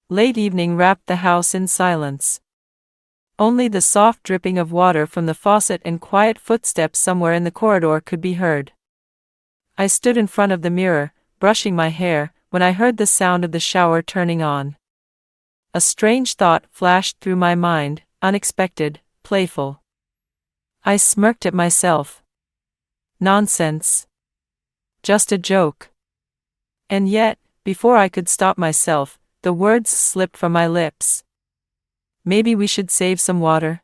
Late evening wrapped the house in silence. Only the soft dripping of water from the faucet and quiet footsteps somewhere in the corridor could be heard. I stood in front of the mirror, brushing my hair, when I heard the sound of the shower turning on. A strange thought flashed through my mind, unexpected, playful. I smirked at myself. Nonsense. Just a joke. And yet, before I could stop myself, the words slipped from my lips. Maybe we should save some water?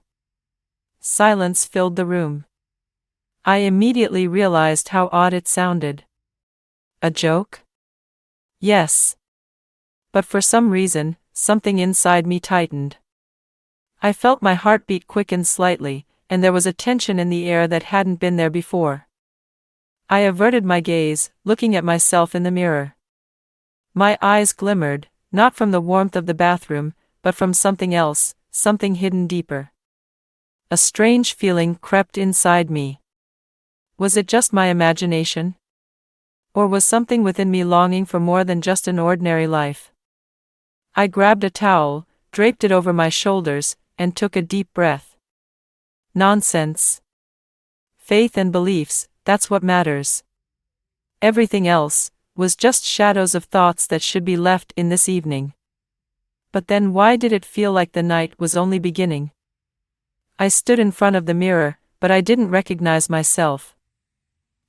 Silence filled the room. I immediately realized how odd it sounded. A joke? Yes. But for some reason, something inside me tightened. I felt my heartbeat quicken slightly, and there was a tension in the air that hadn't been there before. I averted my gaze, looking at myself in the mirror. My eyes glimmered, not from the warmth of the bathroom, but from something else, something hidden deeper. A strange feeling crept inside me. Was it just my imagination? Or was something within me longing for more than just an ordinary life? I grabbed a towel, draped it over my shoulders, and took a deep breath. Nonsense. Faith and beliefs, that's what matters. Everything else was just shadows of thoughts that should be left in this evening. But then why did it feel like the night was only beginning? I stood in front of the mirror, but I didn't recognize myself.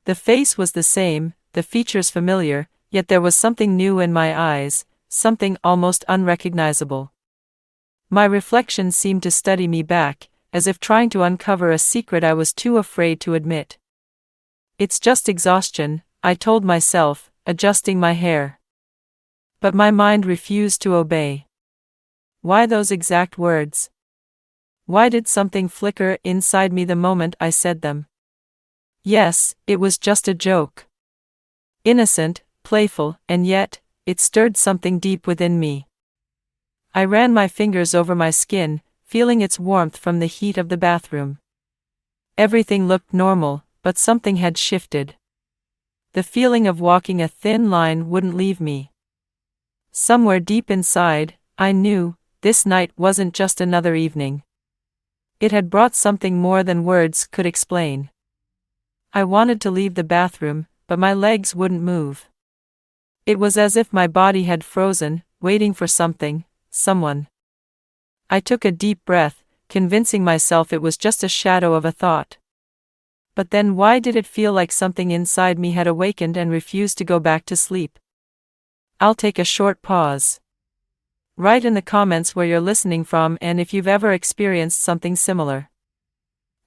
The face was the same, the features familiar, yet there was something new in my eyes, something almost unrecognizable. My reflection seemed to study me back, as if trying to uncover a secret I was too afraid to admit. It's just exhaustion, I told myself, adjusting my hair. But my mind refused to obey. Why those exact words? Why did something flicker inside me the moment I said them? Yes, it was just a joke. Innocent, playful, and yet, it stirred something deep within me. I ran my fingers over my skin, feeling its warmth from the heat of the bathroom. Everything looked normal, but something had shifted. The feeling of walking a thin line wouldn't leave me. Somewhere deep inside, I knew, this night wasn't just another evening. It had brought something more than words could explain. I wanted to leave the bathroom, but my legs wouldn't move. It was as if my body had frozen, waiting for something, someone. I took a deep breath, convincing myself it was just a shadow of a thought. But then why did it feel like something inside me had awakened and refused to go back to sleep? I'll take a short pause. Write in the comments where you're listening from and if you've ever experienced something similar.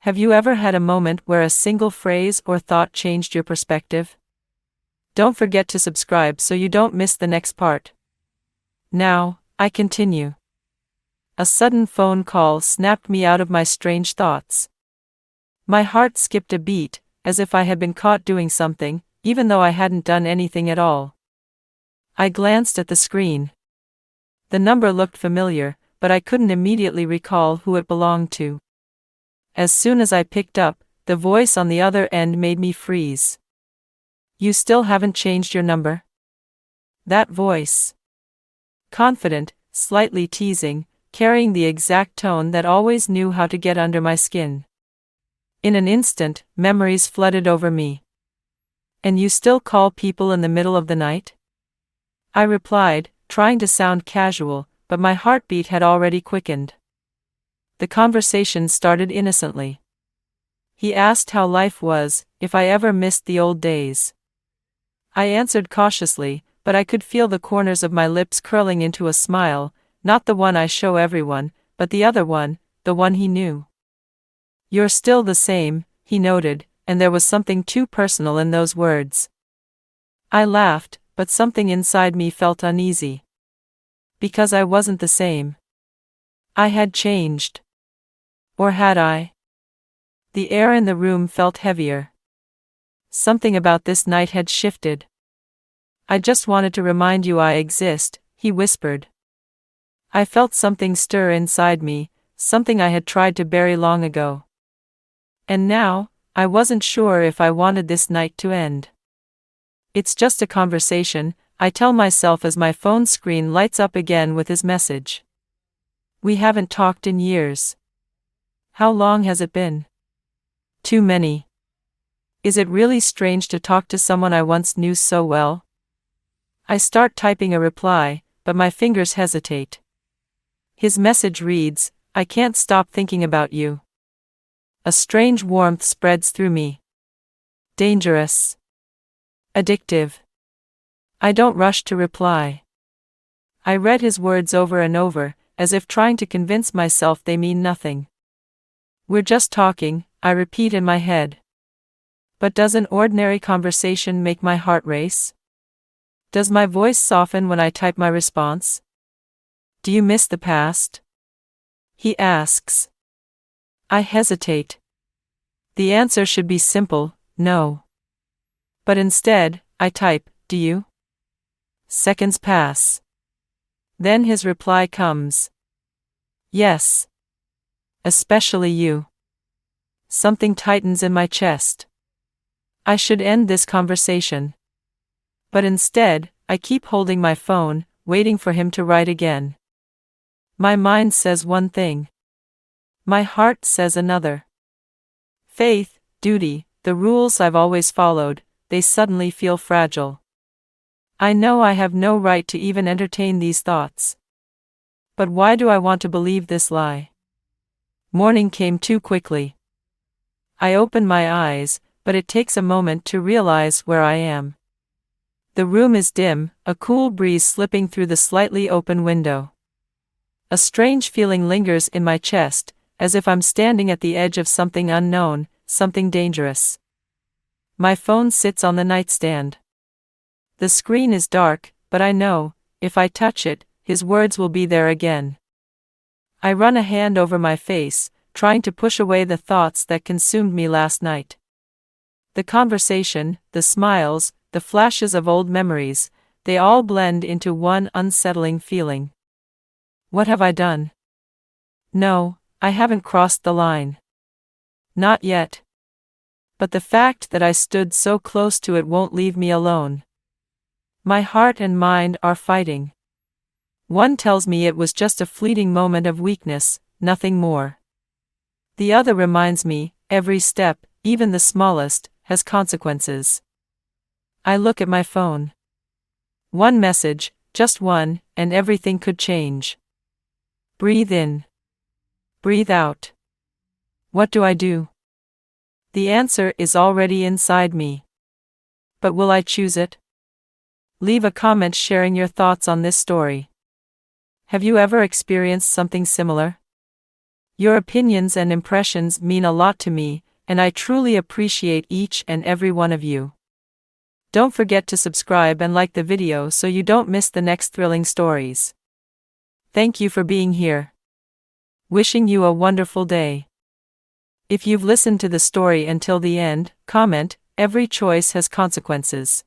Have you ever had a moment where a single phrase or thought changed your perspective? Don't forget to subscribe so you don't miss the next part. Now, I continue. A sudden phone call snapped me out of my strange thoughts. My heart skipped a beat, as if I had been caught doing something, even though I hadn't done anything at all. I glanced at the screen. The number looked familiar, but I couldn't immediately recall who it belonged to. As soon as I picked up, the voice on the other end made me freeze. You still haven't changed your number? That voice. Confident, slightly teasing, carrying the exact tone that always knew how to get under my skin. In an instant, memories flooded over me. And you still call people in the middle of the night? I replied, trying to sound casual, but my heartbeat had already quickened. The conversation started innocently. He asked how life was, if I ever missed the old days. I answered cautiously, but I could feel the corners of my lips curling into a smile, not the one I show everyone, but the other one, the one he knew. You're still the same, he noted, and there was something too personal in those words. I laughed, but something inside me felt uneasy. Because I wasn't the same. I had changed. Or had I? The air in the room felt heavier. Something about this night had shifted. I just wanted to remind you I exist, he whispered. I felt something stir inside me, something I had tried to bury long ago. And now, I wasn't sure if I wanted this night to end. It's just a conversation, I tell myself as my phone screen lights up again with his message. We haven't talked in years. How long has it been? Too many. Is it really strange to talk to someone I once knew so well? I start typing a reply, but my fingers hesitate. His message reads, "I can't stop thinking about you." A strange warmth spreads through me. Dangerous. Addictive. I don't rush to reply. I read his words over and over, as if trying to convince myself they mean nothing. We're just talking, I repeat in my head. But does an ordinary conversation make my heart race? Does my voice soften when I type my response? Do you miss the past? He asks. I hesitate. The answer should be simple, no. But instead, I type, do you? Seconds pass. Then his reply comes. Yes. Especially you. Something tightens in my chest. I should end this conversation. But instead, I keep holding my phone, waiting for him to write again. My mind says one thing. My heart says another. Faith, duty, the rules I've always followed, they suddenly feel fragile. I know I have no right to even entertain these thoughts. But why do I want to believe this lie? Morning came too quickly. I open my eyes, but it takes a moment to realize where I am. The room is dim, a cool breeze slipping through the slightly open window. A strange feeling lingers in my chest, as if I'm standing at the edge of something unknown, something dangerous. My phone sits on the nightstand. The screen is dark, but I know, if I touch it, his words will be there again. I run a hand over my face, trying to push away the thoughts that consumed me last night. The conversation, the smiles, the flashes of old memories, they all blend into one unsettling feeling. What have I done? No, I haven't crossed the line. Not yet. But the fact that I stood so close to it won't leave me alone. My heart and mind are fighting. One tells me it was just a fleeting moment of weakness, nothing more. The other reminds me, every step, even the smallest, has consequences. I look at my phone. One message, just one, and everything could change. Breathe in. Breathe out. What do I do? The answer is already inside me. But will I choose it? Leave a comment sharing your thoughts on this story. Have you ever experienced something similar? Your opinions and impressions mean a lot to me, and I truly appreciate each and every one of you. Don't forget to subscribe and like the video so you don't miss the next thrilling stories. Thank you for being here. Wishing you a wonderful day. If you've listened to the story until the end, comment, every choice has consequences.